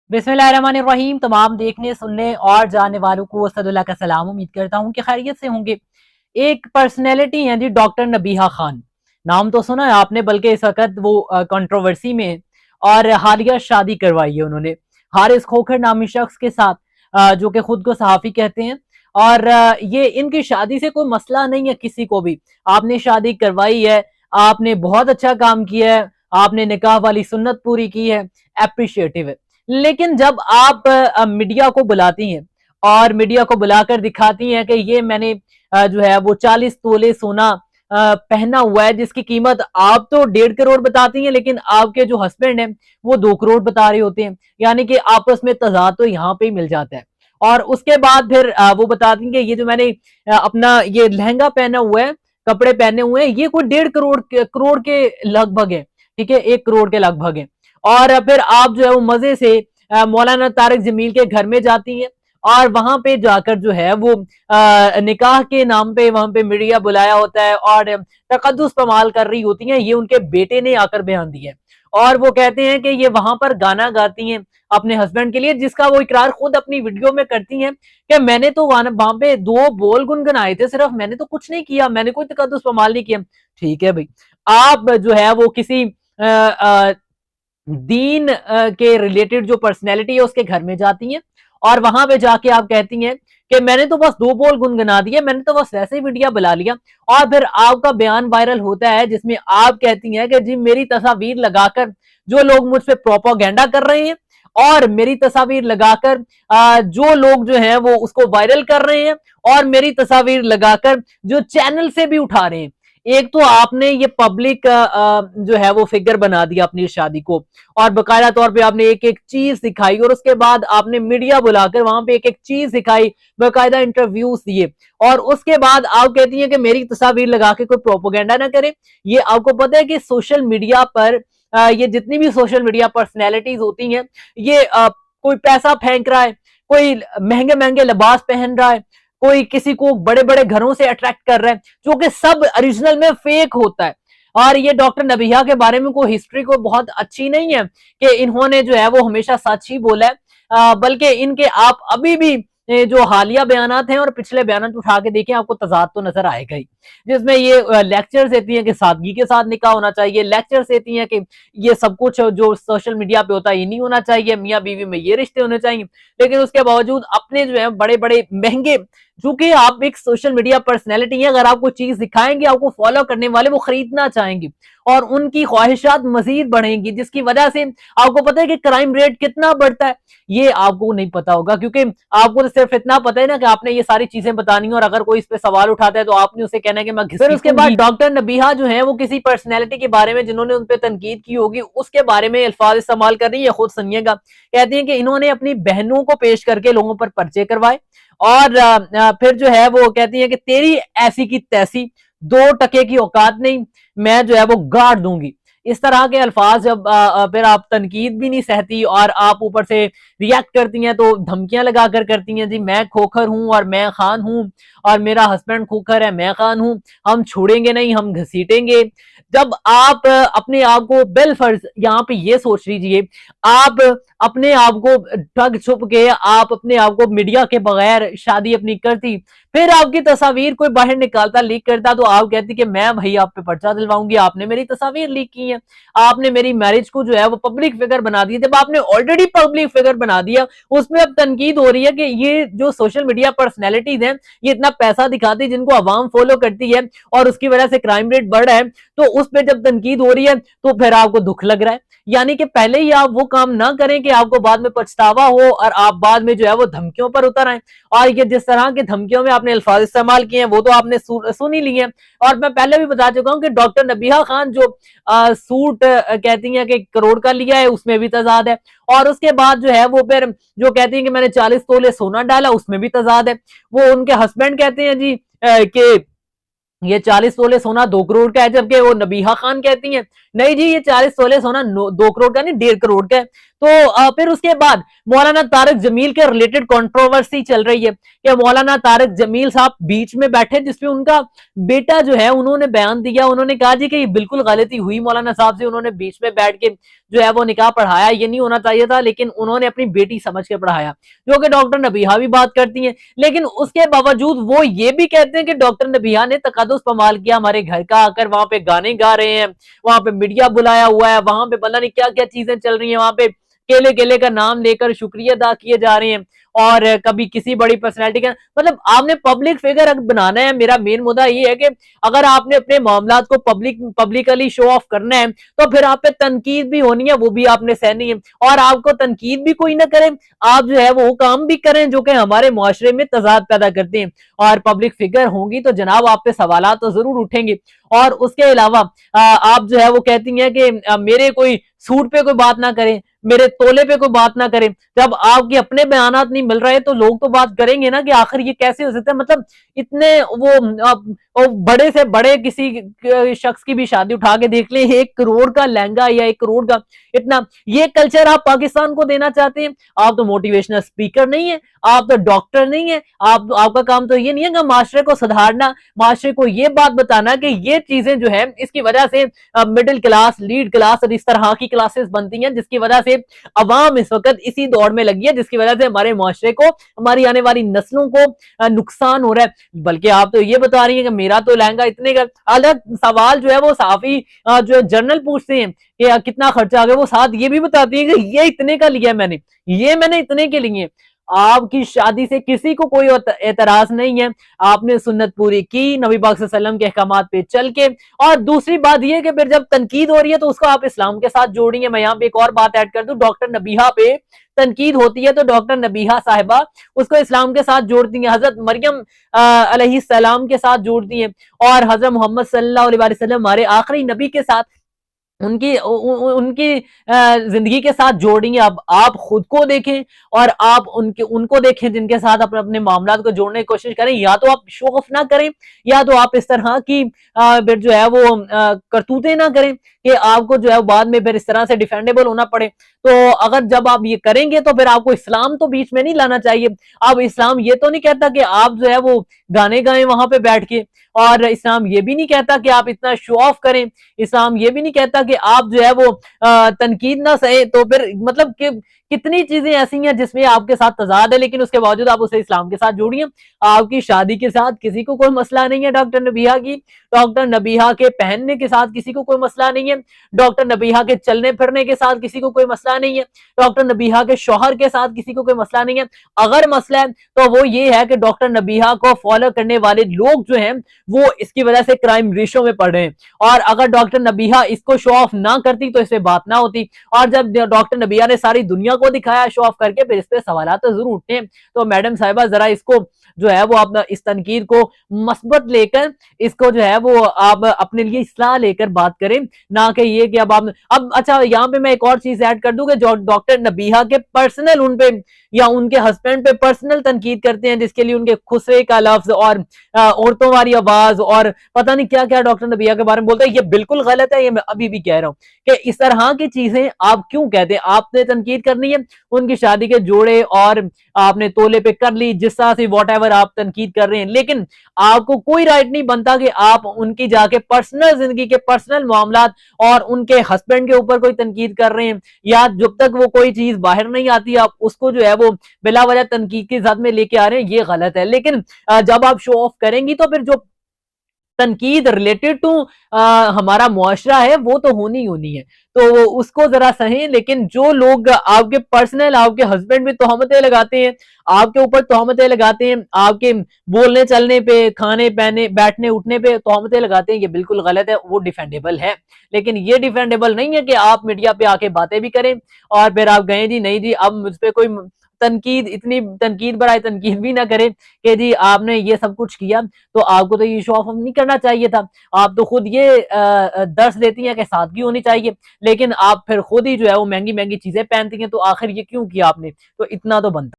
बिस्मिल्लाहिर्रहमानिर्रहीम। तमाम देखने सुनने और जानने वालों को सदुल्लाह का सलाम। उम्मीद करता हूँ कि खैरियत से होंगे। एक पर्सनैलिटी है जी डॉक्टर नबीहा खान, नाम तो सुना है आपने, बल्कि इस वक्त वो कंट्रोवर्सी में है और हालिया शादी करवाई है उन्होंने हारिस खोखर नामी शख्स के साथ, जो कि खुद को सहाफ़ी कहते हैं। और ये इनकी शादी से कोई मसला नहीं है किसी को भी। आपने शादी करवाई है, आपने बहुत अच्छा काम किया है, आपने निकाह वाली सुन्नत पूरी की है, अप्रिशिएटिव है। लेकिन जब आप मीडिया को बुलाती हैं और मीडिया को बुलाकर दिखाती हैं कि ये मैंने जो है वो 40 तोले सोना पहना हुआ है, जिसकी कीमत आप तो 1.5 करोड़ बताती हैं, लेकिन आपके जो हस्बैंड हैं वो 2 करोड़ बता रहे होते हैं। यानी कि आपस में तजाद तो यहाँ पे ही मिल जाता है। और उसके बाद फिर वो बताती हैं कि ये जो मैंने अपना ये लहंगा पहना हुआ है, कपड़े पहने हुए हैं, ये कोई 1.5 करोड़ के लगभग है। ठीक है, 1 करोड़ के लगभग है। और फिर आप जो है वो मजे से मौलाना तारिक जमील के घर में जाती हैं और वहां पे जाकर जो है वो निकाह के नाम पे वहां पे मीडिया बुलाया होता है और तकद्दुस पमाल कर रही होती हैं। ये उनके बेटे ने आकर बयान दिया है और वो कहते हैं कि ये वहां पर गाना गाती हैं अपने हस्बैंड के लिए, जिसका वो इकरार खुद अपनी वीडियो में करती हैं कि मैंने तो वहां पे 2 बोल गुनगुनाए थे सिर्फ, मैंने तो कुछ नहीं किया, मैंने कोई तकद्दुस पमाल नहीं किया। ठीक है भाई, आप जो है वो किसी दीन के रिलेटेड जो पर्सनैलिटी है उसके घर में जाती हैं और वहां पे जाके आप कहती हैं कि मैंने तो बस 2 बोल गुनगुना दिए, मैंने तो बस वैसे ही मीडिया बुला लिया। और फिर आपका बयान वायरल होता है जिसमें आप कहती हैं कि जी मेरी तस्वीर लगाकर जो लोग मुझ पर प्रोपोगेंडा कर रहे हैं और मेरी तस्वीर लगाकर जो लोग जो हैं वो उसको वायरल कर रहे हैं और मेरी तस्वीर लगाकर जो चैनल से भी उठा रहे हैं। एक तो आपने ये पब्लिक जो है वो फिगर बना दिया अपनी शादी को और बकायदा तौर पे आपने एक एक चीज सिखाई और उसके बाद आपने मीडिया बुलाकर वहां पे एक एक चीज सिखाई, बकायदा इंटरव्यूज दिए और उसके बाद आप कहती हैं कि मेरी तस्वीर लगा के कोई प्रोपोगेंडा ना करे। ये आपको पता है कि सोशल मीडिया पर ये जितनी भी सोशल मीडिया पर्सनैलिटीज होती हैं, ये कोई पैसा फेंक रहा है, कोई महंगे महंगे लिबास पहन रहा है, कोई किसी को बड़े बड़े घरों से अट्रैक्ट कर रहा है, जो कि सब ओरिजिनल में फेक होता है। और ये डॉक्टर नबीहा के बारे में कोई हिस्ट्री को बहुत अच्छी नहीं है कि इन्होंने जो है वो हमेशा सच ही बोला है, बल्कि इनके आप अभी भी जो हालिया बयानात हैं और पिछले बयानात उठा के देखें, आपको तजाद तो नजर आएगा ही। जिसमें ये लेक्चर्स देती हैं कि सादगी के साथ निकाह होना चाहिए, लेक्चर्स देती हैं कि ये सब कुछ जो सोशल मीडिया पे होता है ये नहीं होना चाहिए, मियाँ बीवी में ये रिश्ते होने चाहिए। लेकिन उसके बावजूद अपने जो है बड़े बड़े महंगे, चूंकि आप एक सोशल मीडिया पर्सनैलिटी है, अगर आपको चीज दिखाएंगे आपको फॉलो करने वाले वो खरीदना चाहेंगे और उनकी ख्वाहिशात मजीद बढ़ेंगी, जिसकी वजह से आपको पता है कि क्राइम रेट कितना बढ़ता है। ये आपको नहीं पता होगा क्योंकि आपको तो सिर्फ इतना पता है ना कि आपने ये सारी चीजें बतानी है और अगर कोई इस पे सवाल उठाता है तो आपने उसे कहना है कि मैं घिस। फिर उसके बाद डॉक्टर नबीहा जो है वो किसी पर्सनैलिटी के बारे में जिन्होंने उन पर तनकीद की होगी उसके बारे में अल्फाज इस्तेमाल कर रही है, खुद सुनिएगा। कहती है कि इन्होंने अपनी बहनों को पेश करके लोगों पर पर्चे करवाए और फिर जो है वो कहती है कि तेरी ऐसी की तैसी, 2 टके की औकात नहीं, मैं जो है वो गाड़ दूंगी। इस तरह के अल्फाज जब फिर आप तनकीद भी नहीं सहती और आप ऊपर से रिएक्ट करती हैं तो धमकियां लगा कर करती हैं, जी मैं खोखर हूं और मैं खान हूं और मेरा हस्बैंड खोखर है, मैं खान हूं, हम छोड़ेंगे नहीं, हम घसीटेंगे। जब आप अपने आप को बिलफर्ज यहाँ पे ये सोच लीजिए, आप अपने आप को ठग छुप के आप अपने आप को मीडिया के बगैर शादी अपनी करती, फिर आपकी तस्वीर कोई बाहर निकालता, लीक करता, तो आप कहती कि मैं भाई आप पे पर्चा दिलवाऊंगी, आपने मेरी तस्वीर लीक की है, आपने मेरी मैरिज को जो है वो पब्लिक फिगर बना दिया। जब आपने ऑलरेडी पब्लिक फिगर बना दिया, उसमें अब तनकीद हो रही है कि ये जो सोशल मीडिया पर्सनैलिटीज हैं ये इतना पैसा दिखाती है जिनको आवाम फॉलो करती है और उसकी वजह से क्राइम रेट बढ़ रहा है, तो उस पर जब तनकीद हो रही है तो फिर आपको दुख लग रहा है। यानी कि पहले ही आप वो काम ना करें कि आपको बाद में पछतावा हो और आप बाद में जो है वो धमकियों पर उतर आए। और ये जिस तरह की धमकियों में आपने अल्फाज इस्तेमाल किए हैं वो तो आपने सुन ही लिए हैं। और मैं पहले भी बता चुका हूं कि डॉक्टर नबीहा खान जो सूट कहती हैं कि करोड़ का लिया है उसमें भी तजाद है, और उसके बाद जो है वो फिर जो कहती हैं कि मैंने 40 तोले सोना डाला उसमें भी तजाद है। वो उनके हस्बैंड कहते हैं जी कि ये 40 तोले सोना 2 करोड़ का है, जबकि वो नबीहा खान कहती हैं नहीं जी ये 40 तोले सोना 2 करोड़ का नहीं 1.5 करोड़ का है। तो फिर उसके बाद मौलाना तारिक जमील के रिलेटेड कंट्रोवर्सी चल रही है कि मौलाना तारिक जमील साहब बीच में बैठे, जिसमें उनका बेटा जो है उन्होंने बयान दिया, उन्होंने कहा जी कि ये बिल्कुल गलती हुई मौलाना साहब से, उन्होंने बीच में बैठ के जो है वो निकाह पढ़ाया, ये नहीं होना चाहिए था, लेकिन उन्होंने अपनी बेटी समझ के पढ़ाया, जो कि डॉक्टर नबीहा भी बात करती हैं। लेकिन उसके बावजूद वो ये भी कहते हैं कि डॉक्टर नबीहा ने तकद्दुस पमाल किया, हमारे घर का आकर वहां पे गाने गा रहे हैं, वहां पे मीडिया बुलाया हुआ है, वहां पे पता नहीं क्या क्या चीजें चल रही है, वहां पे केले केले का नाम लेकर शुक्रिया अदा किए जा रहे हैं, और कभी किसी बड़ी पर्सनैलिटी का, मतलब आपने पब्लिक फिगर बनाना है। मेरा मेन मुद्दा ये है कि अगर आपने अपने मामलात को पब्लिकली शो ऑफ करना है तो फिर आप पे तनकीद भी होनी है, वो भी आपने सहनी है, और आपको तनकीद भी कोई ना करे, आप जो है वो काम भी करें जो कि हमारे मुआशरे में तजाद पैदा करते हैं। और पब्लिक फिगर होंगी तो जनाब आप पे सवालात तो जरूर उठेंगे। और उसके अलावा आप जो है वो कहती हैं कि मेरे कोई सूट पे कोई बात ना करे, मेरे तोले पे कोई बात ना करे। जब आपके अपने बयानात नहीं मिल रहे तो लोग तो बात करेंगे ना कि आखिर ये कैसे हो सकता है। मतलब इतने वो बड़े से बड़े किसी शख्स की भी शादी उठा के देख ले, 1 करोड़ का लहंगा या 1 करोड़ का इतना, ये कल्चर आप पाकिस्तान को देना चाहते हैं। आप तो मोटिवेशनल स्पीकर नहीं है, आप तो डॉक्टर नहीं है, आपका काम तो ये नहीं है कि माशरे को सुधारना, माशरे को ये बात बताना कि ये चीजें जो है इसकी वजह से मिडिल क्लास, लीड क्लास और इस तरह की क्लासेस बनती हैं, जिसकी वजह से अवाम इस वक्त इसी दौड़ में लगी है, जिसकी वजह से हमारे मुआशरे को, हमारी आने वाली नस्लों को नुकसान हो रहा है। बल्कि आप तो ये बता रही है कि मेरा तो लहंगा इतने का, अलग सवाल जो है वो साफी जो जर्नल पूछते हैं कि कितना खर्चा आ गया, वो साथ ये भी बताती है कि ये इतने का लिया मैंने, ये मैंने इतने के लिए। आपकी शादी से किसी को कोई एतराज नहीं है, आपने सुन्नत पूरी की नबी पाक सल्लल्लाहु अलैहि वसल्लम के अहकामात पे चल के। और दूसरी बात यह कि फिर जब तनकीद हो रही है तो उसको आप इस्लाम के साथ जोड़िए। मैं यहाँ पे एक और बात ऐड कर दूं, डॉक्टर नबीहा पे तनकीद होती है तो डॉक्टर नबीहा साहिबा उसको इस्लाम के साथ जोड़ती हैं, हजरत मरियम अलैहिस्सलाम के साथ जोड़ती हैं, और हजरत मोहम्मद सल्लल्लाहु अलैहि वसल्लम हमारे आखिरी नबी के साथ, उनकी उनकी जिंदगी के साथ जोड़ेंगे। अब आप खुद को देखें और आप उनको देखें जिनके साथ अपने अपने मामलात को जोड़ने की कोशिश करें। या तो आप शो ऑफ ना करें, या तो आप इस तरह की फिर जो है वो करतूतें ना करें कि आपको जो है बाद में फिर इस तरह से डिफेंडेबल होना पड़े। तो अगर जब आप ये करेंगे तो फिर आपको इस्लाम तो बीच में नहीं लाना चाहिए। अब इस्लाम ये तो नहीं कहता कि आप जो है वो गाने गाएं वहां पे बैठ के, और इस्लाम ये भी नहीं कहता कि आप इतना शो ऑफ करें, इस्लाम ये भी नहीं कहता कि आप जो है वो तनकीद ना सहे। तो फिर मतलब कि कितनी चीजें ऐसी हैं जिसमें आपके साथ तजाद है, लेकिन उसके बावजूद आप उसे इस्लाम के साथ जोड़िए। आपकी शादी के साथ किसी को कोई मसला नहीं है डॉक्टर नबीहा की, डॉक्टर नबीहा के पहनने के साथ किसी को कोई मसला नहीं है, डॉक्टर नबीहा के चलने फिरने के साथ किसी को कोई मसला नहीं है, डॉक्टर नबीहा के शौहर के साथ किसी को कोई मसला नहीं है। अगर मसला है तो वो ये है कि डॉक्टर नबीहा को फॉलो करने वाले लोग जो हैं वो इसकी वजह से क्राइम रेशो में पड़ रहे हैं। और अगर डॉक्टर नबीहा इसको शो ऑफ ना करती तो इससे बात ना होती। और जब डॉक्टर नबीहा ने सारी दुनिया को दिखाया शो ऑफ करके, फिर इस पे सवाल तो जरूर उठते हैं। तो मैडम साहिबा जरा इसको जो है वो आप इस तनकीद को मस्बत लेकर, इसको जो है वो आप अपने लिए इस्लाह लेकर बात करें, ना कि ये कि अब अच्छा यहाँ पे मैं एक और चीज ऐड कर दूं कि जो डॉक्टर नबीहा के पर्सनल उन पे या उनके हस्बैंड पे पर्सनल तनकीद करते हैं, जिसके लिए उनके खुसरे का लफ्ज और औरतों वाली आवाज और पता नहीं क्या क्या डॉक्टर नबीहा के बारे में बोलते हैं, ये बिल्कुल गलत है। ये मैं अभी भी कह रहा हूँ कि इस तरह की चीजें आप क्यों कहते हैं। आपने तनकीद करनी है उनकी शादी के जोड़े और आपने तोले पे कर ली, जिस तरह से वॉट एवर आप तनकीद कर रहे हैं, लेकिन आपको कोई राइट नहीं बनता कि आप उनकी जाके पर्सनल जिंदगी के पर्सनल मामलात और उनके हस्बैंड के ऊपर कोई तनकीद कर रहे हैं, या जब तक वो कोई चीज बाहर नहीं आती आप उसको जो है वो बिला वजह तनकीद की जात में लेके आ रहे हैं, ये गलत है। लेकिन जब आप शो ऑफ करेंगी तो फिर जो तनकीद रिलेटेड टू हमारा मुआशरा है वो तो होनी होनी है, तो वो उसको जरा सहें। लेकिन जो लोग आपके पर्सनल, आपके हस्बैंड पे तोहमतें लगाते हैं, आपके ऊपर तोहमतें लगाते हैं, आपके बोलने चलने पे, खाने पहने बैठने उठने पे तोहमतें लगाते हैं, ये बिल्कुल गलत है। वो डिफेंडेबल है, लेकिन ये डिफेंडेबल नहीं है कि आप मीडिया पे आके बातें भी करें और फिर आप गए जी नहीं जी अब मुझ पे कोई तनकीद, इतनी तनकीद बढ़ाए तनकीद भी ना करे कि जी आपने ये सब कुछ किया तो आपको तो ये शो ऑफ नहीं करना चाहिए था। आप तो खुद ये दर्श देती हैं कि सादगी होनी चाहिए, लेकिन आप फिर खुद ही जो है वो महंगी महंगी चीजें पहनती हैं, तो आखिर ये क्यों किया आपने। तो इतना तो बनता